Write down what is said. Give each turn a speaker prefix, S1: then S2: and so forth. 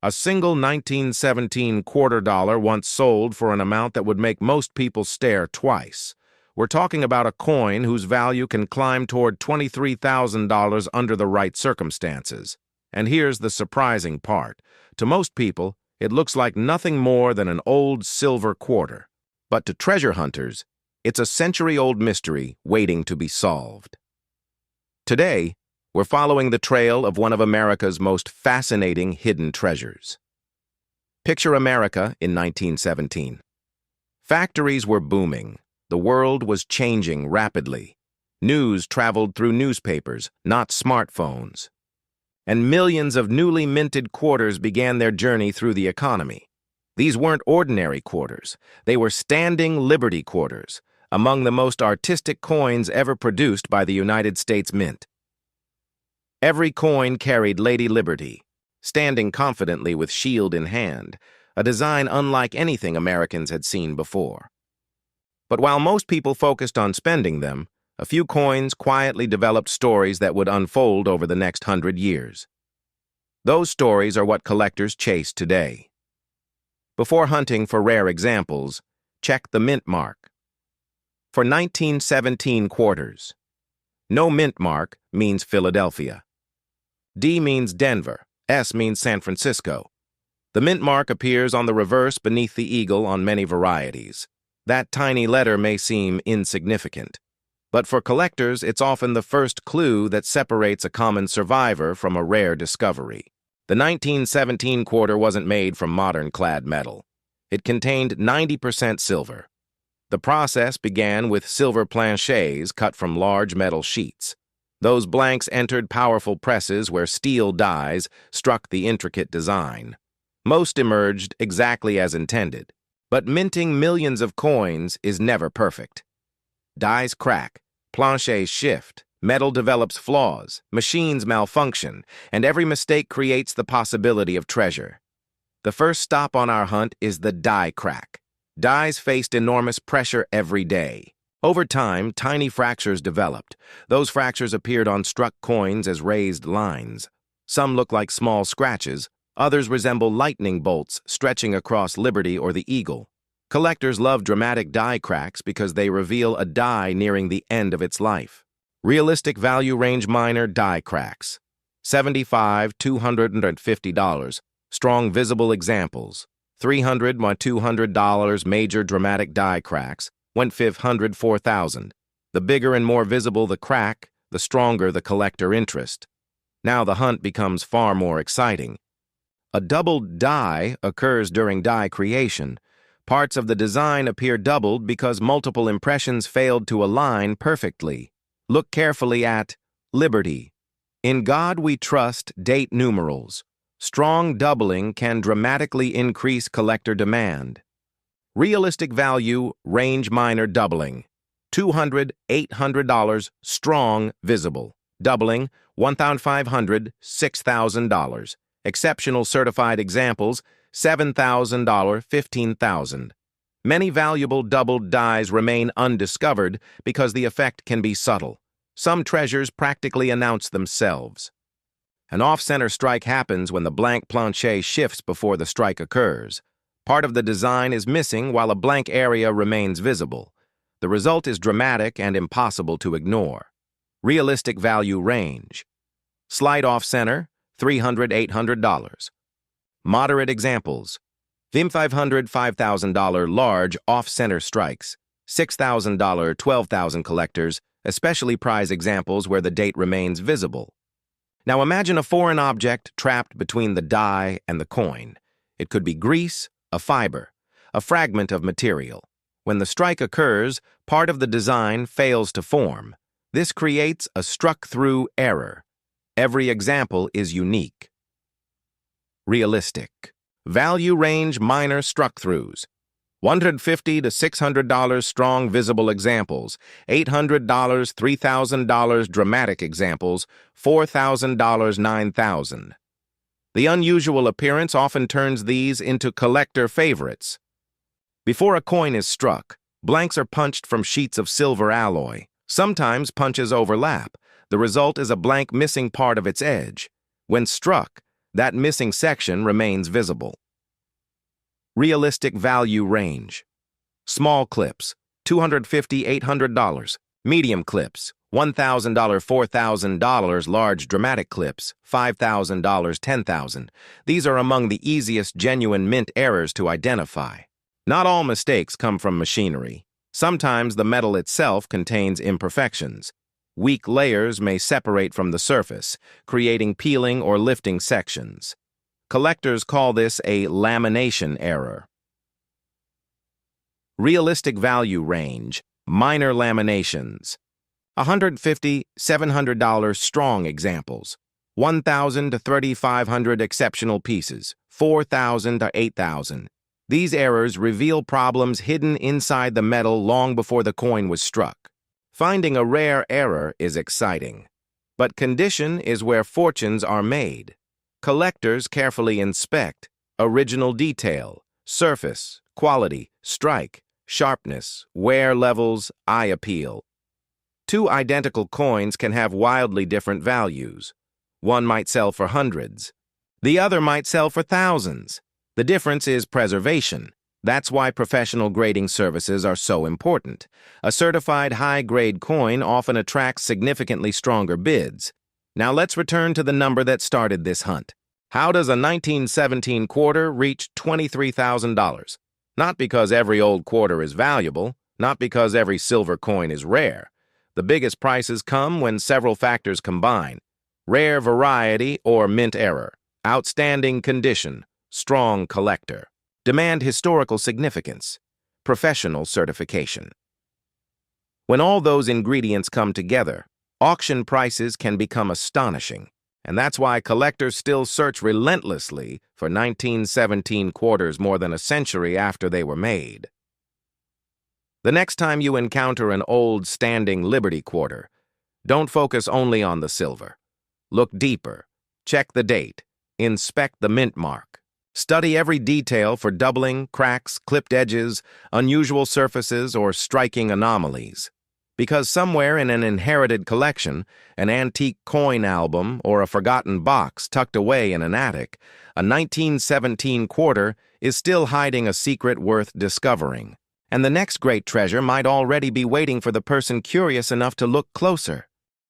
S1: A single 1917 quarter dollar once sold for an amount that would make most people stare twice. We're talking about a coin whose value can climb toward $23,000 under the right circumstances. And here's the surprising part. To most people, it looks like nothing more than an old silver quarter. But to treasure hunters, it's a century-old mystery waiting to be solved. Today, we're following the trail of one of America's most fascinating hidden treasures. Picture America in 1917. Factories were booming. The world was changing rapidly. News traveled through newspapers, not smartphones. And millions of newly minted quarters began their journey through the economy. These weren't ordinary quarters. They were standing Liberty quarters, among the most artistic coins ever produced by the United States Mint. Every coin carried Lady Liberty, standing confidently with shield in hand, a design unlike anything Americans had seen before. But while most people focused on spending them, a few coins quietly developed stories that would unfold over the next 100 years. Those stories are what collectors chase today. Before hunting for rare examples, check the mint mark. For 1917 quarters, no mint mark means Philadelphia. D means Denver, S means San Francisco. The mint mark appears on the reverse beneath the eagle on many varieties. That tiny letter may seem insignificant, but for collectors, it's often the first clue that separates a common survivor from a rare discovery. The 1917 quarter wasn't made from modern clad metal. It contained 90% silver. The process began with silver planchets cut from large metal sheets. Those blanks entered powerful presses where steel dies struck the intricate design. Most emerged exactly as intended, but minting millions of coins is never perfect. Dies crack, planchets shift, metal develops flaws, machines malfunction, and every mistake creates the possibility of treasure. The first stop on our hunt is the die crack. Dies faced enormous pressure every day. Over time, tiny fractures developed. Those fractures appeared on struck coins as raised lines. Some look like small scratches, others resemble lightning bolts stretching across Liberty or the Eagle. Collectors love dramatic die cracks because they reveal a die nearing the end of its life. Realistic value range minor die cracks. $75 to $250. Strong visible examples. $300 to $200 major dramatic die cracks. Went $500, $4,000. The bigger and more visible the crack, the stronger the collector interest. Now the hunt becomes far more exciting. A doubled die occurs during die creation. Parts of the design appear doubled because multiple impressions failed to align perfectly. Look carefully at Liberty. In God we trust date numerals. Strong doubling can dramatically increase collector demand. Realistic value, range minor doubling. $200, $800, strong, visible. Doubling, $1,500, $6,000. Exceptional certified examples, $7,000, $15,000. Many valuable doubled dies remain undiscovered because the effect can be subtle. Some treasures practically announce themselves. An off-center strike happens when the blank planchet shifts before the strike occurs. Part of the design is missing while a blank area remains visible. The result is dramatic and impossible to ignore. Realistic value range. Slight off-center, $300, $800. Moderate examples. $500, $5,000 large off-center strikes. $6,000, $12,000 collectors, especially prize examples where the date remains visible. Now imagine a foreign object trapped between the die and the coin. It could be grease, a fiber, a fragment of material. When the strike occurs, part of the design fails to form. This creates a struck-through error. Every example is unique. Realistic. Value range minor struck-throughs. $150 to $600 strong visible examples, $800, $3,000 dramatic examples, $4,000, $9,000. The unusual appearance often turns these into collector favorites. Before a coin is struck, blanks are punched from sheets of silver alloy. Sometimes punches overlap. The result is a blank missing part of its edge. When struck, That missing section remains visible. Realistic value range. Small clips, $250–$800. Medium clips, $1,000, $4,000. Large dramatic clips, $5,000, $10,000. These are among the easiest genuine mint errors to identify. Not all mistakes come from machinery. Sometimes the metal itself contains imperfections. Weak layers may separate from the surface, creating peeling or lifting sections. Collectors call this a lamination error. Realistic value range, minor laminations. $150–$700 strong examples. $1,000 to $3,500 exceptional pieces. $4,000 to $8,000. These errors reveal problems hidden inside the metal long before the coin was struck. Finding a rare error is exciting, but condition is where fortunes are made. Collectors carefully inspect original detail, surface, quality, strike, sharpness, wear levels, eye appeal. Two identical coins can have wildly different values. One might sell for hundreds. The other might sell for thousands. The difference is preservation. That's why professional grading services are so important. A certified high-grade coin often attracts significantly stronger bids. Now let's return to the number that started this hunt. How does a 1917 quarter reach $23,000? Not because every old quarter is valuable, not because every silver coin is rare. The biggest prices come when several factors combine. Rare variety or mint error, outstanding condition, strong collector. Demand historical significance, professional certification. When all those ingredients come together, auction prices can become astonishing, and that's why collectors still search relentlessly for 1917 quarters more than a century after they were made. The next time you encounter an old standing Liberty quarter, don't focus only on the silver. Look deeper, check the date, inspect the mint mark. Study every detail for doubling, cracks, clipped edges, unusual surfaces, or striking anomalies. Because somewhere in an inherited collection, an antique coin album, or a forgotten box tucked away in an attic, a 1917 quarter is still hiding a secret worth discovering. And the next great treasure might already be waiting for the person curious enough to look closer.